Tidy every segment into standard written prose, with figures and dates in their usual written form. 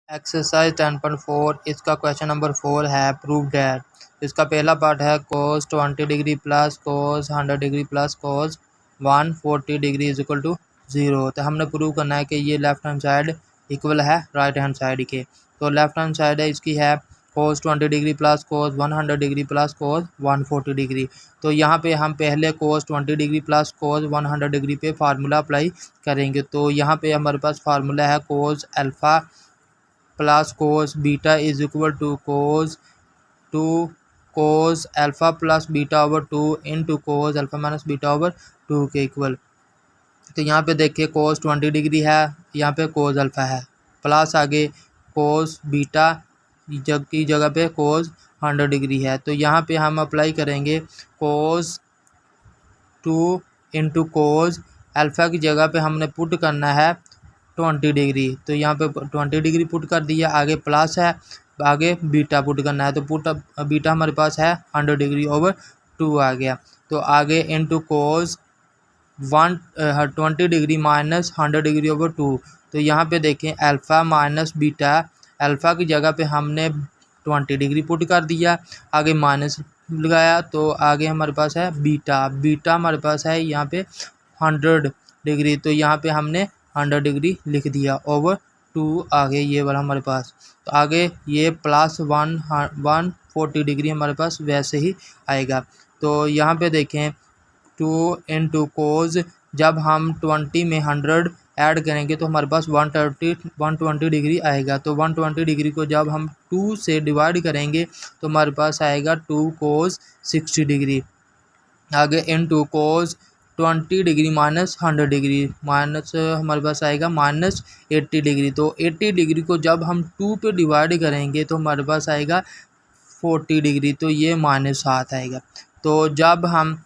Exercise 10.4 इसका question number 4 है prove that. इसका पहला पार्ट है cos 20 degree plus cos 100 degree plus cos 140 degree is equal to 0। तो हमने प्रूव करना है कि ये लेफ्ट हैंड साइड इक्वल है राइट हैंड साइड के। तो लेफ्ट हैंड साइड है इसकी है cos 20 degree plus cos 100 degree plus cos 140 degree. तो यहाँ पे हम पहले cos 20 degree plus cos 100 degree पे फार्मूला अप्लाई करेंगे। तो यहाँ पे हमारे पास फार्मूला है cos alpha plus cos beta is equal to cos alpha plus beta over 2 into cos alpha minus beta over 2 के इक्वल। तो यहाँ पे देखिए कोस 20 डिग्री है, यहाँ पे कोस अल्फ़ा है, प्लस आगे कोस बीटा की जगह पे कोस 100 डिग्री है। तो यहाँ पे हम अप्लाई करेंगे कोस 2 इंटू कोस अल्फ़ा की जगह पे हमने पुट करना है 20 डिग्री। तो यहाँ पे 20 डिग्री पुट कर दिया, आगे प्लस है, आगे बीटा पुट करना है। तो पुट बीटा हमारे पास है 100 डिग्री ओवर 2 आ गया। तो आगे into cos 20 degree minus 100 degree over 2। तो यहाँ पे देखें अल्फ़ा माइनस बीटा, अल्फ़ा की जगह पे हमने 20 डिग्री पुट कर दिया, आगे माइनस लगाया, तो आगे हमारे पास है बीटा हमारे पास है यहाँ पे 100 डिग्री। तो यहाँ पे हमने 100 डिग्री लिख दिया ओवर 2 आगे ये वाला हमारे पास। तो आगे ये प्लस 140 डिग्री हमारे पास वैसे ही आएगा। तो यहाँ पे देखें 2 इंटू कोस, जब हम 20 में 100 ऐड करेंगे तो हमारे पास 120 डिग्री आएगा। तो 120 डिग्री को जब हम 2 से डिवाइड करेंगे तो हमारे पास आएगा 2 कोस 60 डिग्री। आगे into cos 20 degree minus 100 degree, minus हमारे पास आएगा माइनस 80 डिग्री। तो 80 डिग्री को जब हम 2 पे डिवाइड करेंगे तो हमारे पास आएगा 40 डिग्री, तो ये -7 आएगा। तो जब हम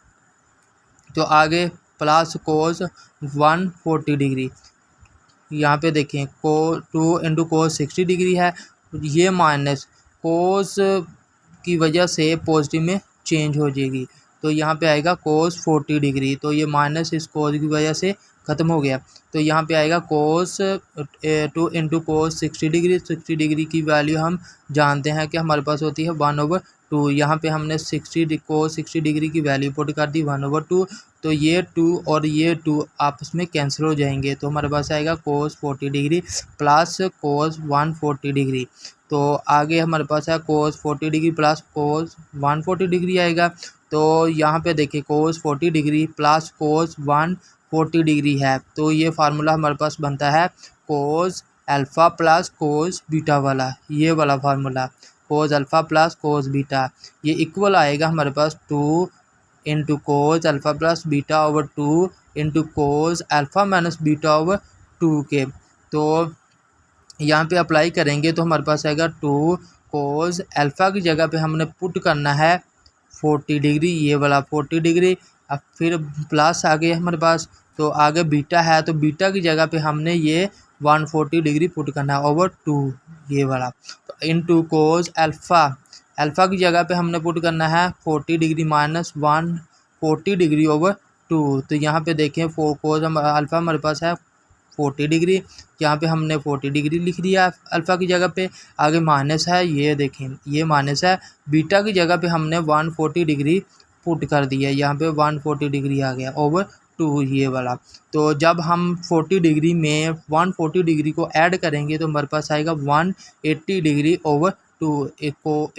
तो आगे प्लस कोस 140 डिग्री, यहाँ पे देखें को 2 इंटू कोस 60 डिग्री है, ये माइनस कोस की वजह से पॉजिटिव में चेंज हो जाएगी। तो यहाँ पे आएगा कोस 40 डिग्री, तो ये माइनस इस कोस की वजह से ख़त्म हो गया। तो यहाँ पे आएगा कोस 2 इंटू कोस 60 डिग्री। 60 डिग्री की वैल्यू हम जानते हैं कि हमारे पास होती है 1/2। यहाँ पे हमने कोस 60 डिग्री की वैल्यू पुट कर दी 1/2। तो ये 2 और ये 2 आपस में कैंसिल हो जाएंगे। तो हमारे पास आएगा कोस 40 डिग्री प्लस कोस 140 डिग्री। तो आगे हमारे पास है कोस 40 डिग्री प्लस कोस 140 डिग्री आएगा। तो यहाँ पे देखिए कोस 40 डिग्री प्लस कोस 140 डिग्री है, तो ये फार्मूला हमारे पास बनता है cos alpha plus cos beta वाला, ये वाला फार्मूला कोस अल्फ़ा प्लस कोस बीटा, ये इक्वल आएगा हमारे पास 2 into cos alpha plus beta over 2 into cos alpha minus beta over 2 के। तो यहाँ पे अप्लाई करेंगे तो हमारे पास आएगा 2 कोस अल्फ़ा की जगह पे हमने पुट करना है 40 डिग्री, ये वाला 40 डिग्री, अब फिर प्लस आ गया हमारे पास। तो आगे बीटा है, तो बीटा की जगह पे हमने ये 140 डिग्री पुट करना है ओवर 2 ये वाला। तो इंटू कोस अल्फ़ा की जगह पे हमने पुट करना है 40 डिग्री माइनस 140 डिग्री ओवर 2। तो यहाँ पे देखें कोस अल्फ़ा हमारे पास है 40 डिग्री, यहाँ पे हमने 40 डिग्री लिख दिया अल्फ़ा की जगह पे, आगे माइनस है, ये देखें ये माइनस है, बीटा की जगह पे हमने 140 डिग्री पुट कर दिया, यहाँ पे 140 डिग्री आ गया ओवर 2 ये वाला। तो जब हम 40 डिग्री में 140 डिग्री को ऐड करेंगे तो हमारे पास आएगा 180 डिग्री ओवर 2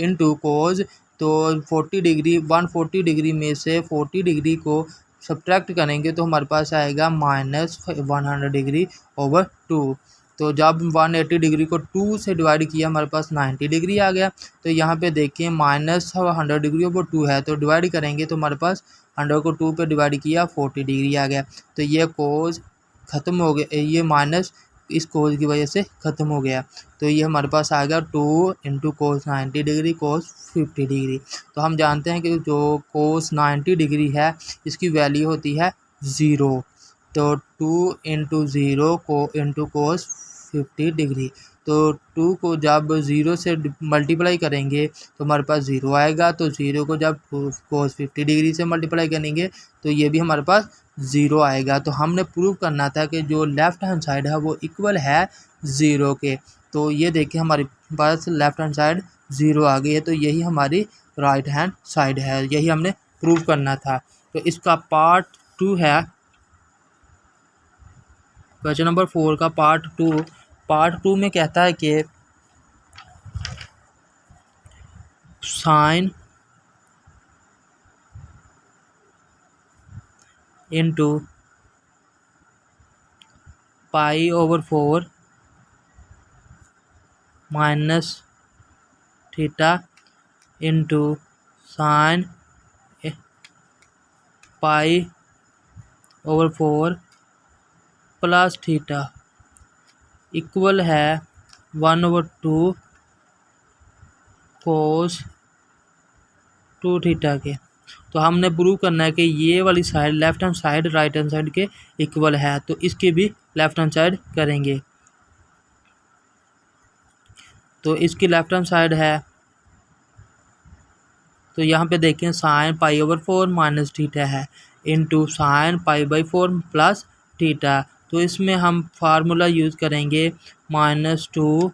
इंटू कोस। तो 40 डिग्री 140 डिग्री में से 40 डिग्री को सब्ट्रैक्ट करेंगे तो हमारे पास आएगा -100 डिग्री ओवर 2। तो जब 180 डिग्री को 2 से डिवाइड किया हमारे पास 90 डिग्री आ गया। तो यहाँ पे देखिए -100 डिग्री ओवर 2 है, तो डिवाइड करेंगे तो हमारे पास 100 को 2 पे डिवाइड किया 40 डिग्री आ गया। तो ये कोस ख़त्म हो गया, ये माइनस इस कोस की वजह से ख़त्म हो गया। तो ये हमारे पास आ गया 2 इंटू कोस 90 डिग्री कोस 50 डिग्री। तो हम जानते हैं कि जो कोस 90 डिग्री है इसकी वैल्यू होती है 0। तो 2 इंटू 0 को इंटू कोस 50 डिग्री। तो 2 को जब 0 से मल्टीप्लाई करेंगे तो हमारे पास 0 आएगा। तो 0 को जब कोस 50 डिग्री से मल्टीप्लाई करेंगे तो ये भी हमारे पास 0 आएगा। तो हमने प्रूव करना था कि जो लेफ़्ट हैंड साइड है वो इक्वल है 0 के। तो ये देखिए हमारे पास लेफ्ट हैंड साइड 0 आ गई है, तो यही हमारी राइट हैंड साइड है, यही हमने प्रूव करना था। तो इसका पार्ट 2 है, क्वेश्चन नंबर 4 का पार्ट टू में कहता है कि sine into π/4 minus theta into sine π/4 plus theta equal है 1/2 cos 2 थीटा के। तो हमने प्रूव करना है कि ये वाली side left hand side right hand side के इक्वल है, तो इसकी भी लेफ्ट हैंड साइड करेंगे। तो इसकी लेफ्ट हैंड साइड है, तो यहाँ पे देखें साइन π/4 माइनस थीटा है इंटू साइन π/4 प्लस थीटा। तो इसमें हम फार्मूला यूज़ करेंगे -2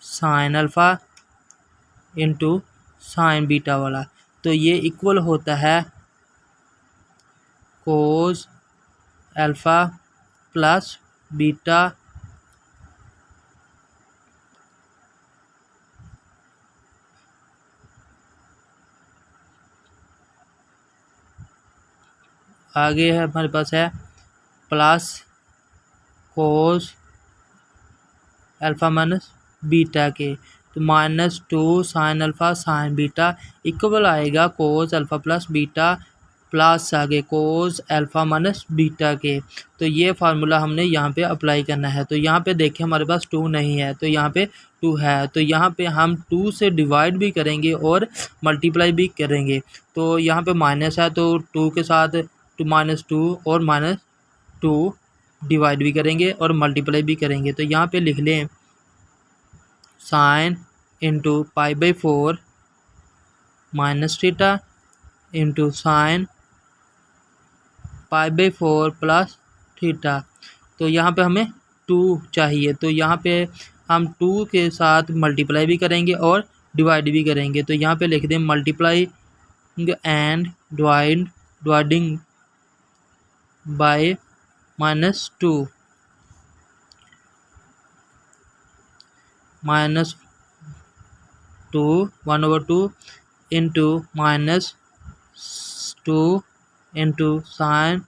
sine alpha into sine beta वाला। तो ये इक्वल होता है कोस अल्फ़ा प्लस बीटा आगे है हमारे पास है plus cos alpha minus beta के। तो -2 sine alpha sine beta equal आएगा cos alpha plus beta plus आगे कोस अल्फ़ा माइनस बीटा के। तो ये फार्मूला हमने यहाँ पे अप्लाई करना है। तो यहाँ पे देखें हमारे पास 2 नहीं है, तो यहाँ पे 2 है, तो यहाँ पे हम 2 से डिवाइड भी करेंगे और मल्टीप्लाई भी करेंगे। तो यहाँ पे माइनस है, तो 2 के साथ -2 और -2 डिवाइड भी करेंगे और मल्टीप्लाई भी करेंगे। तो यहाँ पे लिख लें sine into π/4 minus theta into sine π/4 plus theta. तो यहाँ पे हमें 2 चाहिए, तो यहाँ पे हम 2 के साथ मल्टीप्लाई भी करेंगे और डिवाइड भी करेंगे। तो यहाँ पे लिख दें multiplying and dividing by -2 1/2 into -2 into sine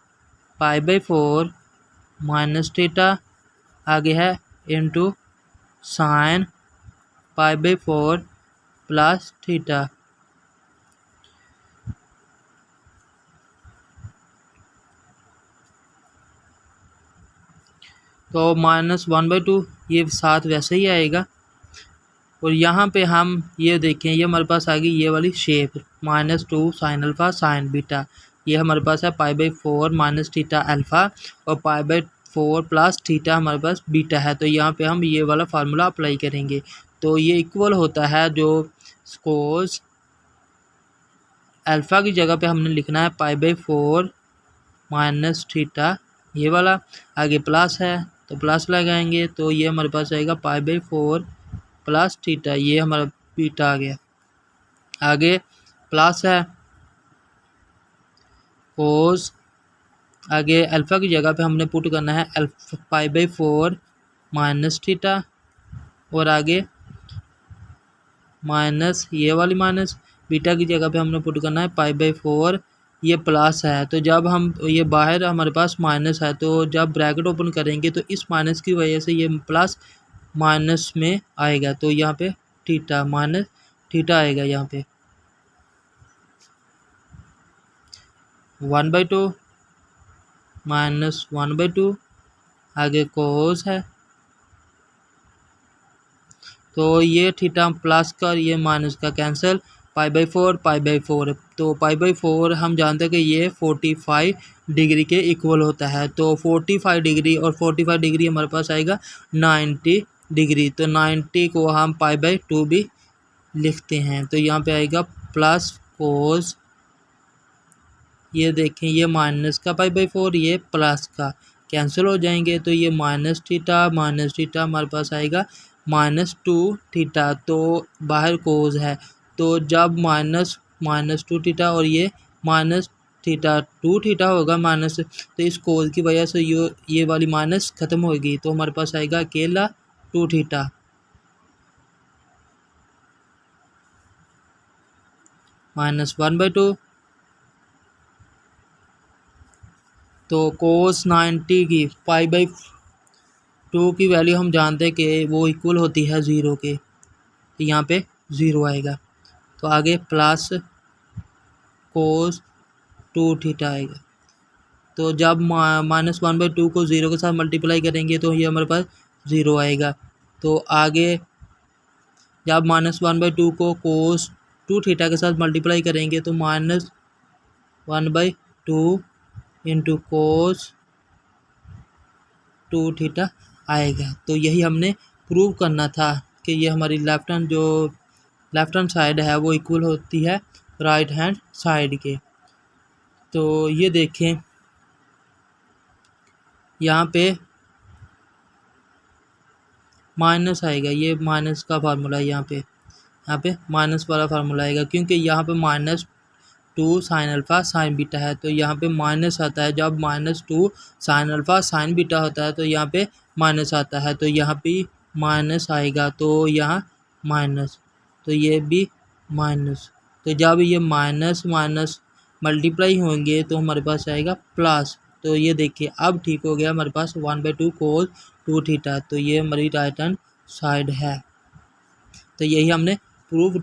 π/4 minus theta आगे है इंटू साइन π/4 प्लस थीटा। तो -1/2 ये साथ वैसे ही आएगा, और यहाँ पे हम ये देखें ये हमारे पास आ गई ये वाली shape -2 sine alpha sine beta. ये हमारे पास है π/4 माइनस थीटा अल्फ़ा और π/4 प्लस थीटा हमारे पास बीटा है। तो यहाँ पे हम ये वाला फार्मूला अप्लाई करेंगे। तो ये इक्वल होता है जो कोस अल्फ़ा की जगह पे हमने लिखना है π/4 माइनस थीटा, ये वाला आगे प्लस है तो प्लस लगाएंगे, तो ये हमारे पास आएगा π/4 प्लस थीटा, ये हमारा बीटा आ गया। आगे प्लस है कोस, आगे अल्फ़ा की जगह पे हमने पुट करना है π/4 माइनस थीटा, और आगे माइनस ये वाली माइनस बीटा की जगह पे हमने पुट करना है π/4, ये प्लस है। तो जब हम ये बाहर हमारे पास माइनस है, तो जब ब्रैकेट ओपन करेंगे तो इस माइनस की वजह से ये प्लस माइनस में आएगा, तो यहाँ पे थीटा माइनस थीटा आएगा। यहाँ पे 1/2 माइनस 1/2 आगे कोस है, तो ये थीटा प्लस का ये माइनस का कैंसिल, π/4 तो π/4 हम जानते हैं कि ये 45 डिग्री के इक्वल होता है। तो 45 डिग्री और 45 डिग्री हमारे पास आएगा 90 डिग्री। तो 90 को हम π/2 भी लिखते हैं। तो यहाँ पे आएगा प्लस कोस, ये देखें ये माइनस का π/4 ये प्लस का, कैंसिल हो जाएंगे, तो ये माइनस थीटा हमारे पास आएगा -2 थीटा। तो बाहर कोस है, तो जब -2 थीटा और ये -2 थीटा होगा माइनस, तो इस कोस की वजह से ये वाली माइनस ख़त्म होगी, तो हमारे पास आएगा अकेला 2 थीटा -1/2। तो कोस 90 की π/2 की वैल्यू हम जानते हैं कि वो इक्वल होती है 0 के, तो यहाँ पे 0 आएगा। तो आगे प्लस कोस 2 थीटा आएगा। तो जब -1/2 को 0 के साथ मल्टीप्लाई करेंगे तो ये हमारे पास 0 आएगा। तो आगे जब -1/2 को कोस 2 थीटा के साथ मल्टीप्लाई करेंगे तो -1/2 इंटू कोस 2 थीटा आएगा। तो यही हमने प्रूव करना था कि ये हमारी लेफ्ट हैंड साइड है वो इक्वल होती है राइट हैंड साइड के। तो ये देखें यहाँ पे माइनस आएगा, ये माइनस का फार्मूला है, यहाँ पे माइनस वाला फार्मूला आएगा, क्योंकि यहाँ पे -2 साइन अल्फ़ा साइन बीटा है, तो यहाँ पे माइनस आता है। जब -2 साइन अल्फ़ा साइन बीटा होता है तो यहाँ पे माइनस आता है, तो यहाँ पे माइनस आएगा, तो यहाँ माइनस, तो ये भी माइनस। तो जब ये माइनस मल्टीप्लाई होंगे तो हमारे पास आएगा प्लस। तो ये देखिए अब ठीक हो गया, हमारे पास 1/2 कोस 2 थीटा। तो ये हमारी राइट हैंड साइड है। तो यही हमने प्रूव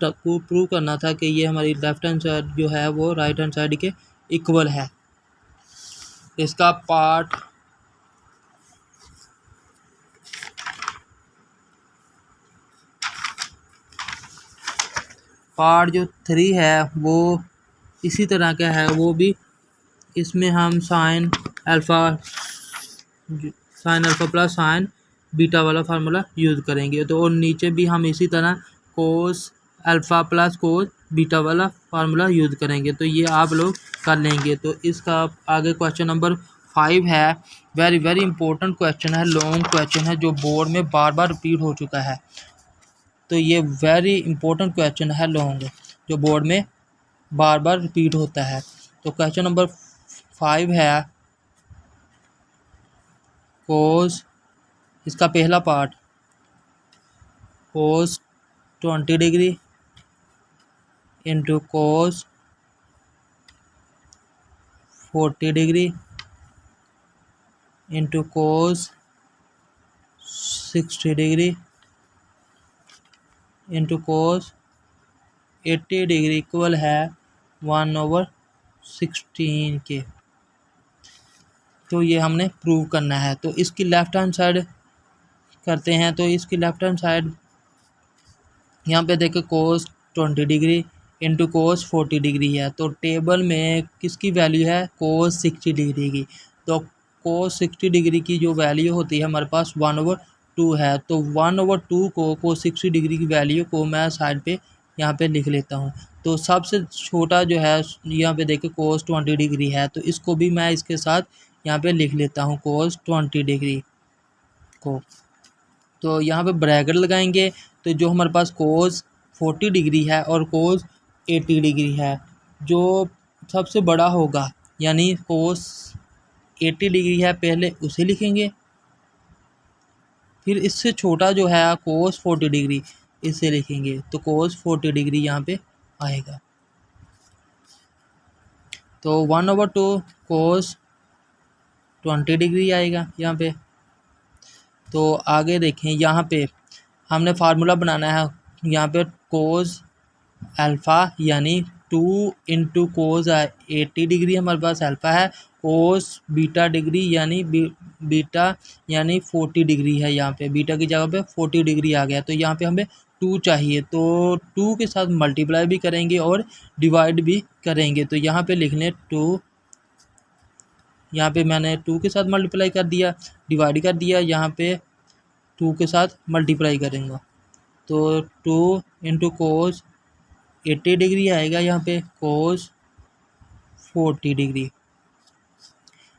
करना था कि ये हमारी लेफ्ट हैंड साइड जो है वो राइट हैंड साइड के इक्वल है। इसका पार्ट जो 3 है वो इसी तरह का है, वो भी इसमें हम sine alpha plus sign beta वाला फार्मूला यूज़ करेंगे। तो और नीचे भी हम इसी तरह कोस अल्फ़ा प्लस कोस बीटा वाला फार्मूला यूज़ करेंगे। तो ये आप लोग कर लेंगे। तो इसका आगे क्वेश्चन नंबर 5 है, वेरी इंपॉर्टेंट क्वेश्चन है, लॉन्ग क्वेश्चन है जो बोर्ड में बार बार रिपीट हो चुका है। तो ये वेरी इंपॉर्टेंट क्वेश्चन है लॉन्ग, जो बोर्ड में बार बार रिपीट होता है। तो क्वेश्चन नंबर 5 है कोस, इसका पहला पार्ट कोस 20 degree into cos 40 degree into cos 60 degree into cos 80 degree equal है 1/16 के। तो ये हमने प्रूव करना है। तो इसकी लेफ्ट हैंड साइड करते हैं। तो इसकी लेफ्ट हैंड साइड यहाँ पे देखो कोस 20 डिग्री इंटू कोस 40 डिग्री है। तो टेबल में किसकी वैल्यू है, कोस 60 डिग्री की। तो कोस 60 डिग्री की जो वैल्यू होती है हमारे पास 1/2 है। तो 1/2 को कोस 60 डिग्री की वैल्यू को मैं साइड पे यहाँ पे लिख लेता हूँ। तो सबसे छोटा जो है यहाँ पे देखिए कोस 20 डिग्री है, तो इसको भी मैं इसके साथ यहाँ पे लिख लेता हूँ कोस 20 डिग्री को। तो यहाँ पे ब्रैकेट लगाएंगे। तो जो हमारे पास कोस 40 डिग्री है और कोस 80 डिग्री है, जो सबसे बड़ा होगा यानी कोस 80 डिग्री है पहले उसे लिखेंगे, फिर इससे छोटा जो है कोस 40 डिग्री इसे लिखेंगे। तो कोस 40 डिग्री यहाँ पे आएगा। तो 1/2 कोस 20 डिग्री आएगा यहाँ पे। तो आगे देखें, यहाँ पे हमने फार्मूला बनाना है। यहाँ पे कोस अल्फ़ा यानी 2 इंटू कोस 80 डिग्री हमारे पास अल्फ़ा है, कोस बीटा डिग्री यानी बीटा यानी 40 डिग्री है। यहाँ पे बीटा की जगह पे 40 डिग्री आ गया। तो यहाँ पे हमें 2 चाहिए, तो 2 के साथ मल्टीप्लाई भी करेंगे और डिवाइड भी करेंगे। तो यहाँ पे लिख लें 2, यहाँ पे मैंने 2 के साथ मल्टीप्लाई कर दिया, डिवाइड कर दिया, यहाँ पे 2 के साथ मल्टीप्लाई करेंगे। तो 2 इंटू कोस 80 डिग्री आएगा यहाँ पे कोस 40 डिग्री।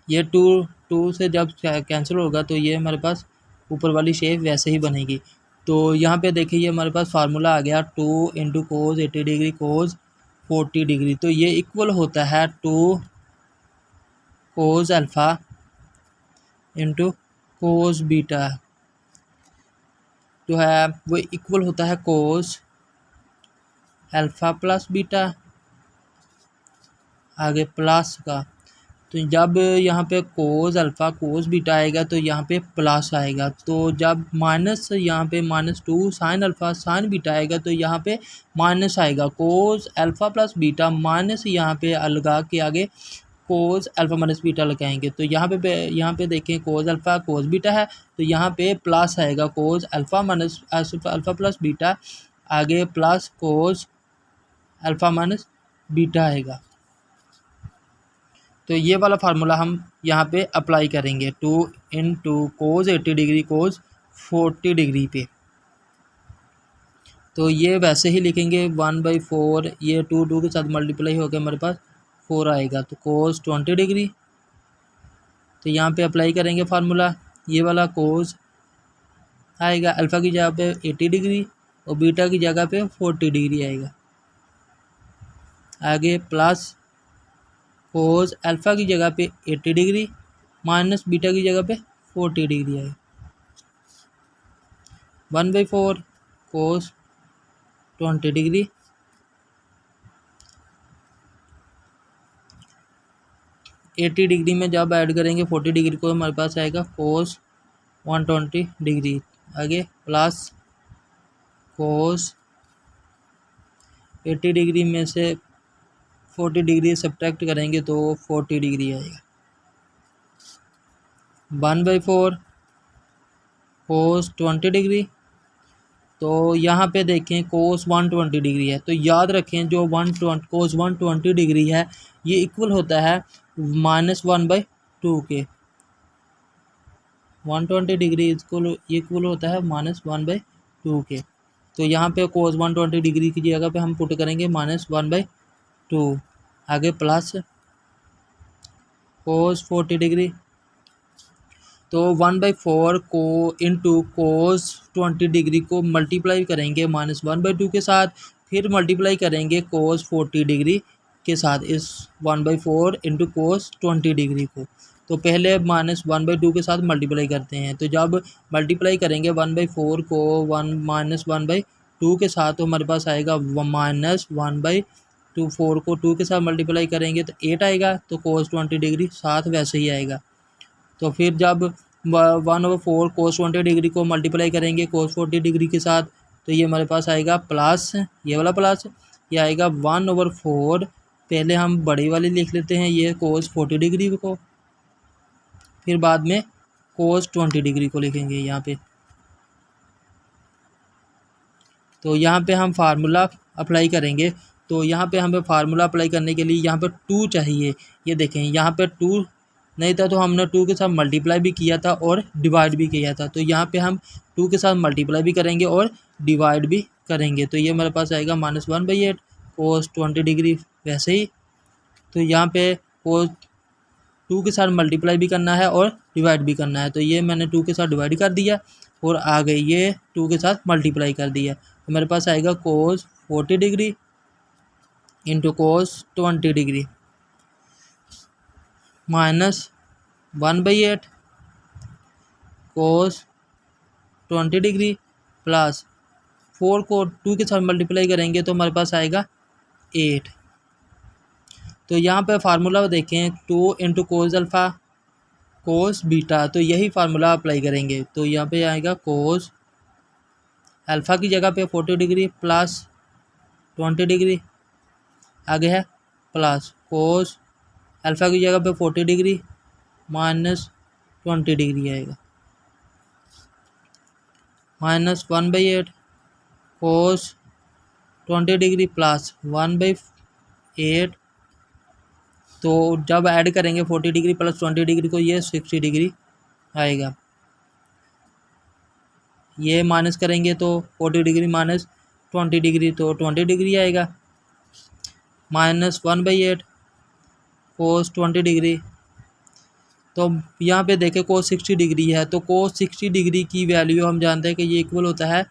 ये टू टू से जब कैंसिल होगा तो ये हमारे पास ऊपर वाली शेप वैसे ही बनेगी। तो यहाँ पे देखिए ये हमारे पास फार्मूला आ गया 2 इंटू कोस 80 डिग्री कोस 40 डिग्री। तो ये इक्वल होता है 2 cos alpha into cos beta, जो है वो इक्वल होता है कोस अल्फ़ा प्लस बीटा, आगे प्लस का। तो जब यहाँ पे कोस अल्फ़ा कोस बीटा आएगा तो यहाँ पे प्लस आएगा। तो जब माइनस यहाँ पे -2 साइन अल्फ़ा साइन बीटा आएगा तो यहाँ पे माइनस आएगा। Cos alpha plus beta minus यहाँ पे लगा के आगे कोस अल्फ़ा माइनस बीटा लगाएंगे। तो यहाँ पे देखें कोस अल्फ़ा कोस बीटा है तो यहाँ पे प्लस आएगा cos alpha minus alpha plus beta, आगे plus cos alpha minus beta आएगा। तो ये वाला फार्मूला हम यहाँ पे अप्लाई करेंगे 2 इंटू कोस 80 डिग्री कोस 40 डिग्री पे। तो ये वैसे ही लिखेंगे 1/4, ये 2 के साथ मल्टीप्लाई होकर हमारे पास 4 आएगा। तो कोस 20 डिग्री, तो यहाँ पे अप्लाई करेंगे फार्मूला, ये वाला कोस आएगा अल्फ़ा की जगह पे 80 डिग्री और बीटा की जगह पे 40 डिग्री आएगा। आगे प्लस कोस अल्फ़ा की जगह पे 80 डिग्री माइनस बीटा की जगह पे 40 डिग्री आएगा। 1/4 कोस 20 डिग्री, एटी डिग्री में जब ऐड करेंगे 40 डिग्री को हमारे पास आएगा कोस 120 डिग्री। आगे प्लस कोस 80 डिग्री में से 40 डिग्री सब्ट्रैक्ट करेंगे तो 40 डिग्री आएगा। 1/4 कोस 20 डिग्री, तो यहाँ पे देखें कोस 120 डिग्री है। तो याद रखें जो कोस 120 डिग्री है ये इक्वल होता है -1/2 के। 120 डिग्री इक्वल होता है -1/2 के। तो यहाँ पे कोस 120 डिग्री की जगह पे हम पुट करेंगे -1/2, आगे प्लस कोस 40 डिग्री। तो 1/4 को इंटू कोस 20 डिग्री को मल्टीप्लाई करेंगे -1/2 के साथ, फिर मल्टीप्लाई करेंगे कोस 40 डिग्री के साथ इस 1/4 इंटू कोस 20 डिग्री को। तो पहले -1/2 के साथ मल्टीप्लाई करते हैं। तो जब मल्टीप्लाई करेंगे 1/4 को -1/2 के साथ तो हमारे पास आएगा -1/2। 4 को 2 के साथ मल्टीप्लाई करेंगे तो 8 आएगा। तो कोस 20 डिग्री साथ वैसे ही आएगा। तो फिर जब 1/4 कोस 20 डिग्री को मल्टीप्लाई करेंगे कोस 40 डिग्री के साथ तो ये हमारे पास आएगा प्लस, ये वाला प्लस, ये आएगा 1/4। पहले हम बड़ी वाली लिख लेते हैं ये कोस 40 डिग्री को, फिर बाद में कोस 20 डिग्री को लिखेंगे यहाँ पे। तो यहाँ पे हम फार्मूला अप्लाई करेंगे। तो यहाँ पे हमें फार्मूला अप्लाई करने के लिए यहाँ पे 2 चाहिए। ये देखें यहाँ पे 2 नहीं था तो हमने 2 के साथ मल्टीप्लाई भी किया था और डिवाइड भी किया था। तो यहाँ पे हम 2 के साथ मल्टीप्लाई भी करेंगे और डिवाइड भी करेंगे। तो ये हमारे पास आएगा -1/8 कोस 20 डिग्री वैसे ही। तो यहाँ पे कोस 2 के साथ मल्टीप्लाई भी करना है और डिवाइड भी करना है। तो ये मैंने 2 के साथ डिवाइड कर दिया और आ गई ये 2 के साथ मल्टीप्लाई कर दिया। तो मेरे पास आएगा कोस 40 डिग्री इंटू कोस 20 डिग्री -1/8 कोस 20 डिग्री प्लस 4 को 2 के साथ मल्टीप्लाई करेंगे तो हमारे पास आएगा 8। तो यहाँ पे फार्मूला देखें 2 into cos alpha cos beta, तो यही फार्मूला अप्लाई करेंगे। तो यहाँ पे आएगा कोस अल्फ़ा की जगह पे 40 डिग्री प्लस 20 डिग्री, आगे है प्लस कोस अल्फ़ा की जगह पे 40 डिग्री -20 डिग्री आएगा -1/8 कोस 20 डिग्री प्लस 1/8। तो जब ऐड करेंगे 40 डिग्री प्लस 20 डिग्री को ये 60 डिग्री आएगा। ये माइनस करेंगे तो 40 डिग्री माइनस 20 डिग्री तो 20 डिग्री आएगा -1/8 कोस 20 डिग्री तो यहाँ पे देखें cos 60 डिग्री है, तो cos 60 डिग्री की वैल्यू हम जानते हैं कि ये इक्वल होता है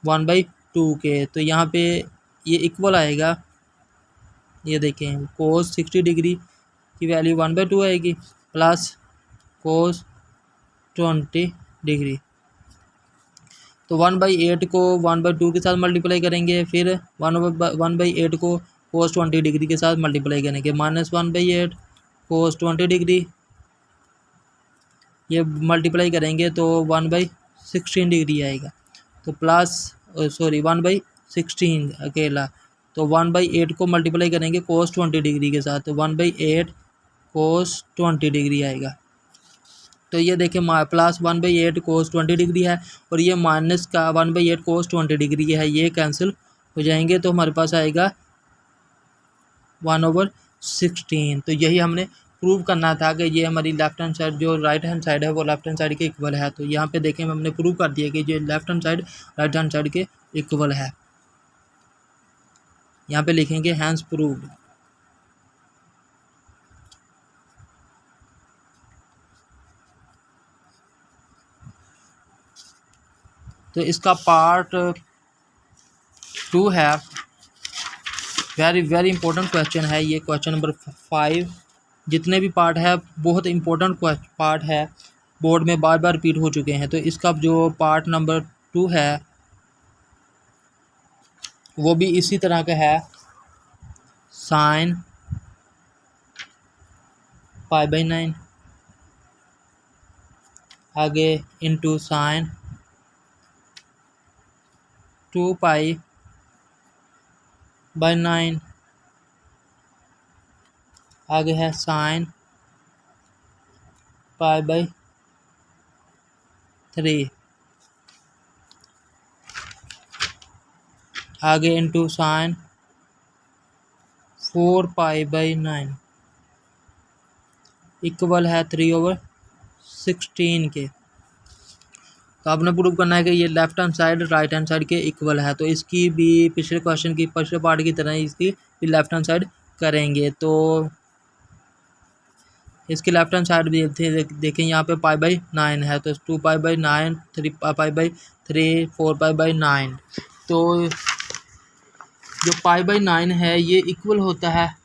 1/2 के। तो यहाँ पे ये इक्वल आएगा, ये देखें cos 60 डिग्री की वैल्यू 1/2 आएगी प्लस cos 20 डिग्री। तो 1/8 को 1/2 के साथ मल्टीप्लाई करेंगे, फिर 1/8 को cos 20 डिग्री के साथ मल्टीप्लाई करेंगे, -1/8 cos 20 डिग्री, ये मल्टीप्लाई करेंगे तो 1/16 डिग्री आएगा। तो प्लस 1/16 अकेला, तो 1/8 को मल्टीप्लाई करेंगे cos 20 डिग्री के साथ, तो 1/8 cos 20 डिग्री आएगा। तो ये देखें प्लस 1/8 cos 20 डिग्री है और ये माइनस का 1/8 cos 20 डिग्री है, ये कैंसिल हो जाएंगे। तो हमारे पास आएगा 1/16। तो यही हमने प्रूव करना था कि ये हमारी लेफ्ट हैंड साइड जो राइट हैंड साइड है वो लेफ्ट हैंड साइड के इक्वल है। तो यहाँ पे देखें हमने प्रूव कर दिया कि जो left hand side right hand side के इक्वल है। यहाँ पे लिखेंगे हैंस प्रूव्ड। तो इसका पार्ट 2 है, वेरी इंपॉर्टेंट क्वेश्चन है ये, क्वेश्चन नंबर 5। जितने भी पार्ट है बहुत इंपॉर्टेंट पार्ट है, बोर्ड में बार बार रिपीट हो चुके हैं। तो इसका जो पार्ट नंबर 2 है वो भी इसी तरह का है, sin π/9 आगे इंटू sin 2π/9 आगे है sin π/3 आगे इंटू sin 4π/9 इक्वल है 3/16 के। तो आपने प्रूव करना है कि ये left hand side right hand side के इक्वल है। तो इसकी भी पिछले क्वेश्चन की पिछले पार्ट की तरह इसकी भी लेफ्ट हैंड साइड करेंगे। तो इसकी लेफ्ट हैंड साइड भी देखें यहाँ पे π/9 है, तो 2π/9 3π/3 4π/9। तो जो π/9 है ये इक्वल होता है